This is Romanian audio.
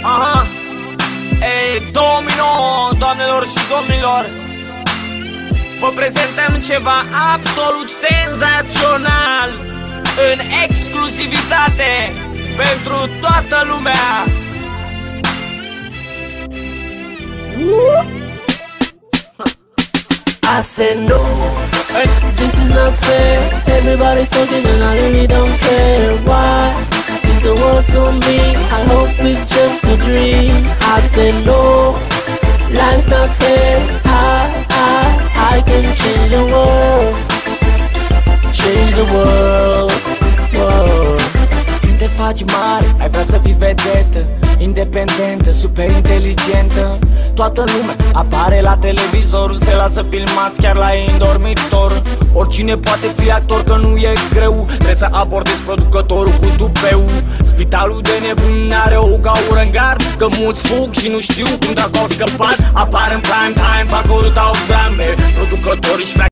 Aha. Ei, 2009, doamnelor și domnilor, vă prezentăm ceva absolut senzațional, în exclusivitate, pentru toată lumea. I said no, this is not fair. Everybody's talking and I really don't care. Why is the world so mean? I hope it's just a dream. I said no, life's not fair. I can change the world. Change the world, world. Când te faci mare, ai vrea să fii vedetă, independentă, super inteligentă. Toată lumea apare la televizor, se lasă filmați chiar la ei în dormitor. Oricine poate fi actor, că nu e greu, trebuie să abordezi producătorul cu tupeu. Spitalul de nebuni are o gaură în gard, că mulți fug și nu știu cum dacă au scăpat. Apar în prime time, fac o ruta drame, producătorii